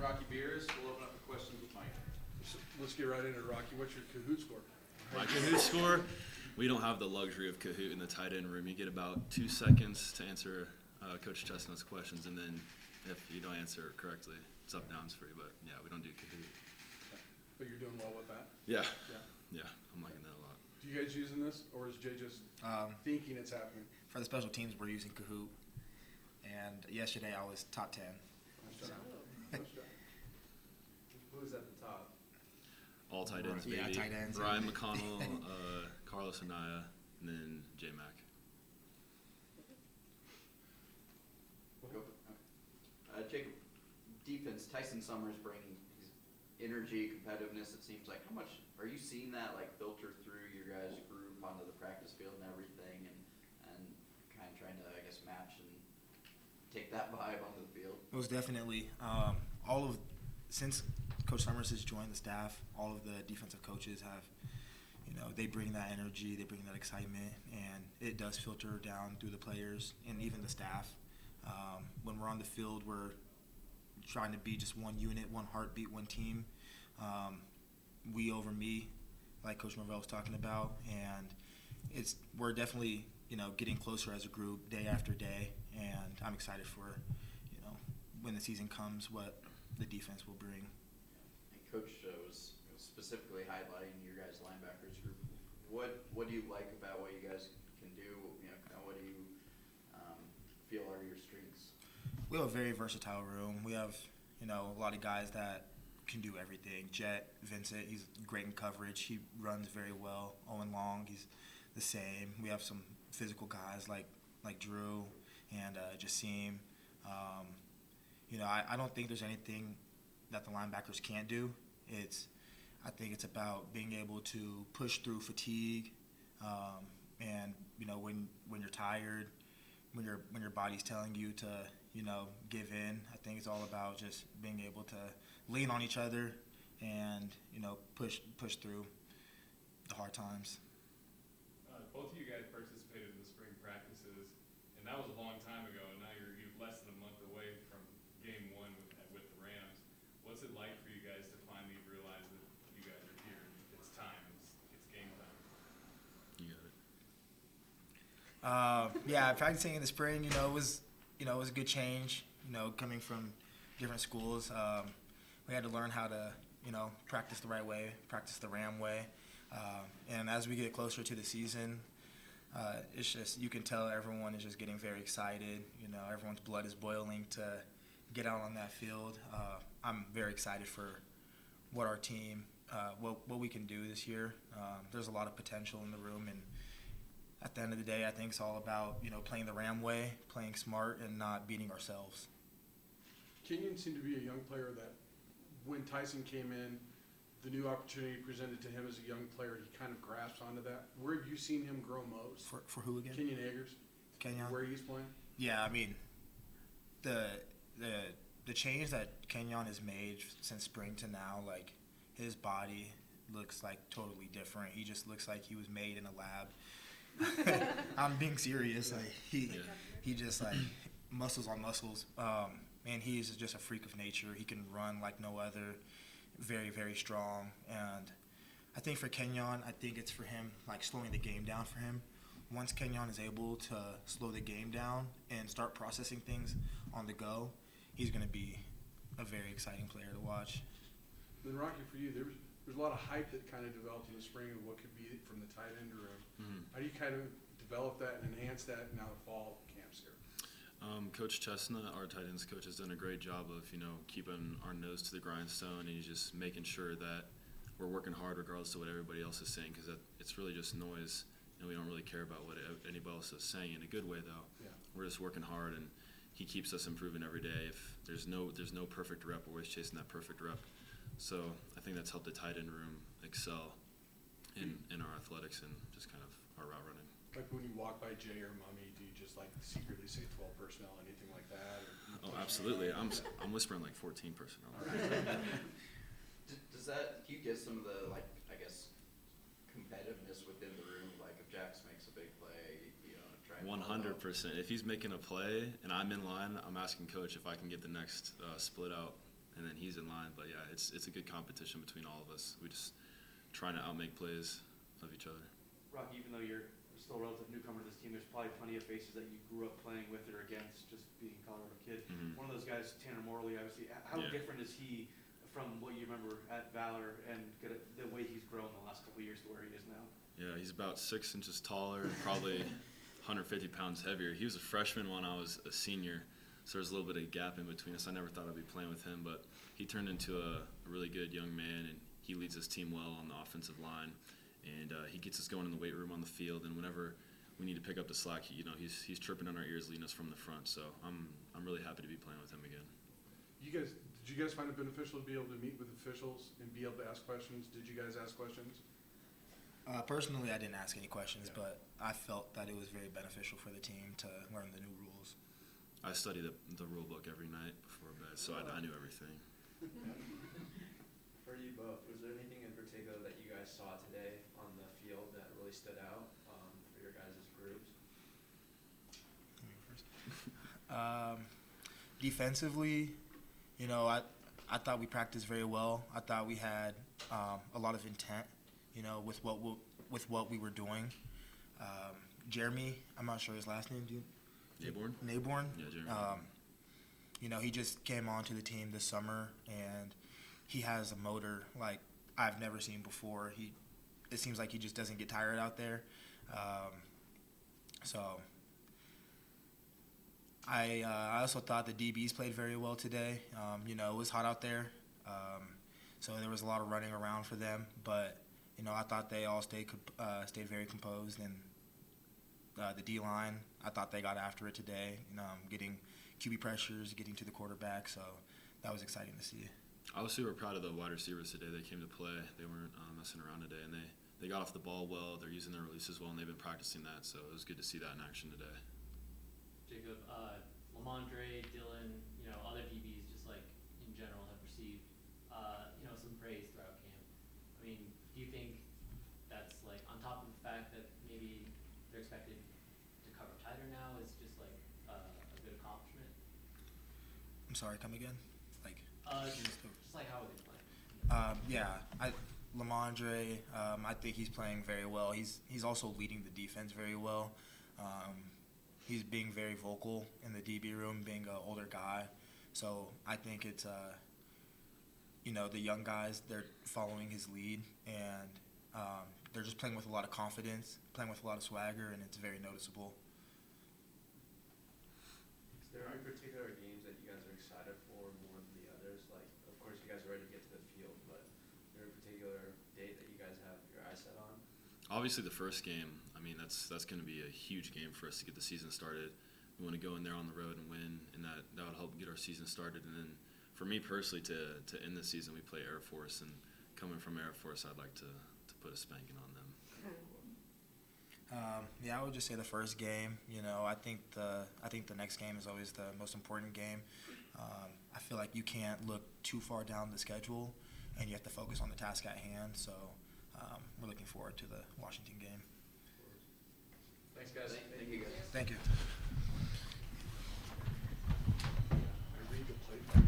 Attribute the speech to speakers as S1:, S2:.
S1: Rocky Beers. We'll open up the questions with Mike.
S2: Let's get right into it, Rocky. What's your Kahoot score?
S3: My Kahoot score, we don't have the luxury of Kahoot in the tight end room. You get about 2 seconds to answer Coach Chestnut's questions, and then if you don't answer it correctly, it's up downs for you. But, yeah, we don't do Kahoot.
S2: But you're doing well with that?
S3: Yeah, I'm liking that a lot.
S2: Do you guys using this, or is Jay just thinking it's happening?
S4: For the special teams, we're using Kahoot. And yesterday I was top 10.
S2: Nice job.
S1: Who's at the top?
S3: All tight ends,
S4: Yeah,
S3: baby.
S4: tight ends.
S3: Ryan McConnell, Carlos Anaya, and then J-Mac.
S1: Jacob, defense, Tyson Summers bringing his energy, competitiveness, it seems like. How much are you seeing that like filter through your guys' group onto the practice field and everything, and kind of trying to, I guess, match and take that vibe onto the field?
S4: It was definitely since Coach Summers has joined the staff, all of the defensive coaches have, they bring that energy, they bring that excitement, and it does filter down through the players and even the staff. When we're on the field, we're trying to be just one unit, one heartbeat, one team. We over me, like Coach Norvell was talking about, and we're definitely getting closer as a group day after day, and I'm excited for when the season comes what the defense will bring.
S1: And Coach was specifically highlighting your guys' linebackers group. What do you like about what you guys can do? What do you feel are your strengths?
S4: We have a very versatile room. We have, a lot of guys that can do everything. Jet, Vincent, he's great in coverage. He runs very well. Owen Long, he's the same. We have some physical guys like Drew and Jassim. I don't think there's anything that the linebackers can't do. I think it's about being able to push through fatigue, and when you're tired, when your body's telling you to give in. I think it's all about just being able to lean on each other and push through the hard times.
S5: Both of you guys participated in the spring practices, and that was a long time ago. And now you're less than a month away from game one with the Rams. What's it like for you guys to finally realize that you guys are here? It's time. It's game time.
S3: You got it.
S4: Yeah, practicing in the spring, it was a good change. Coming from different schools, we had to learn how to, practice the right way, practice the Ram way. And as we get closer to the season, it's just you can tell everyone is just getting very excited. Everyone's blood is boiling to get out on that field. I'm very excited for what our team, what we can do this year. There's a lot of potential in the room, and at the end of the day, I think it's all about playing the Ram way, playing smart, and not beating ourselves.
S2: Kenyon seemed to be a young player that when Tyson came in, the new opportunity presented to him as a young player, he kind of grasped onto that. Where have you seen him grow most?
S4: For who again?
S2: Kenyon Eggers.
S4: Kenyon?
S2: Where he's playing?
S4: Yeah, I mean, the change that Kenyon has made since spring to now, like his body looks like totally different. He just looks like he was made in a lab. I'm being serious. Like he just like muscles on muscles. And he's just a freak of nature. He can run like no other. Very, very strong. And I think for Kenyon, I think it's for him like slowing the game down for him. Once Kenyon is able to slow the game down and start processing things on the go, he's going to be a very exciting player to watch.
S2: Then Rocky, for you, there's a lot of hype that kind of developed in the spring of what could be from the tight end room.
S3: Mm-hmm.
S2: How do you kind of develop that and enhance that now the fall camps here?
S3: Coach Chestnut, our tight ends coach, has done a great job of, keeping our nose to the grindstone, and he's just making sure that we're working hard regardless of what everybody else is saying, because it's really just noise, and we don't really care about what anybody else is saying in a good way, though.
S2: Yeah.
S3: We're just working hard, and he keeps us improving every day. If there's no perfect rep, we're always chasing that perfect rep. So I think that's helped the tight end room excel in our athletics and just kind of our route running.
S2: Like when you walk by Jay or Mummy, do you just like secretly say 12 personnel, anything like that? Or
S3: Oh, absolutely. I'm whispering like 14 personnel.
S1: Do you get some of the, like, I guess, competitiveness within the room? Like if Jax makes a big play, try and
S3: 100%. If he's making a play and I'm in line, I'm asking Coach if I can get the next split out and then he's in line. But yeah, it's a good competition between all of us. We just trying to outmake plays of each other.
S6: Rocky, even though you're still a relative newcomer to this team, there's probably plenty of faces that you grew up playing with or against, just being a Colorado kid.
S3: Mhm.
S6: One of those guys, Tanner Morley, obviously. How
S3: Yeah.
S6: different is he from what you remember at Valor and the way he's grown the last couple of years to where he is now?
S3: Yeah, he's about 6 inches taller, and probably 150 pounds heavier. He was a freshman when I was a senior, so there's a little bit of gap in between us. I never thought I'd be playing with him, but he turned into a really good young man, and he leads his team well on the offensive line, and he gets us going in the weight room on the field. And whenever we need to pick up the slack, he's chirping on our ears, leading us from the front. So I'm really happy to be playing with him again.
S2: Did you guys find it beneficial to be able to meet with officials and be able to ask questions? Did you guys ask questions?
S4: Personally, I didn't ask any questions,
S2: Yeah.
S4: but I felt that it was very beneficial for the team to learn the new rules.
S3: I study the rule book every night before bed, so I knew everything.
S7: For you both, was there anything in particular that you guys saw today on the field that really stood out for your guys' groups?
S4: Defensively, I thought we practiced very well. I thought we had a lot of intent, with what we were doing. Jeremy, I'm not sure his last name.
S3: Nayborn?
S4: Nayborn.
S3: Yeah, Jeremy.
S4: He just came onto the team this summer, and he has a motor like I've never seen before. It seems like he just doesn't get tired out there. So I also thought the DBs played very well today. It was hot out there, so there was a lot of running around for them. But I thought they all stayed very composed, and the D-line, I thought they got after it today. Getting QB pressures, getting to the quarterback. So that was exciting to see.
S3: I was super proud of the wide receivers today. They came to play. They weren't messing around today, and they got off the ball well. They're using their releases well, and they've been practicing that. So it was good to see that in action today.
S8: Jacob, Lamondre, Dylan, other DBs just like in general have received, some praise throughout camp. I mean, do you think that's like on top of the fact that maybe they're expected to cover tighter now is just like a good accomplishment?
S4: I'm sorry, come again?
S8: Just like how are they playing?
S4: Lamondre, I think he's playing very well. He's also leading the defense very well. He's being very vocal in the DB room, being an older guy. So I think it's, the young guys, they're following his lead, and they're just playing with a lot of confidence, playing with a lot of swagger, and it's very noticeable.
S7: Is there any particular games that you guys are excited for more than the others? Like, of course, you guys are ready to get to the field, but is there a particular date that you guys have your eyes set on?
S3: Obviously, the first game, that's going to be a huge game for us to get the season started. We want to go in there on the road and win, and that would help get our season started. And then for me personally, to end the season, we play Air Force, and coming from Air Force, I'd like to put a spanking on them.
S4: I would just say the first game. I think the next game is always the most important game. I feel like you can't look too far down the schedule, and you have to focus on the task at hand. So we're looking forward to the Washington game.
S6: Thanks, guys.
S1: Thank you, guys.
S4: Thank you.
S2: I read the play.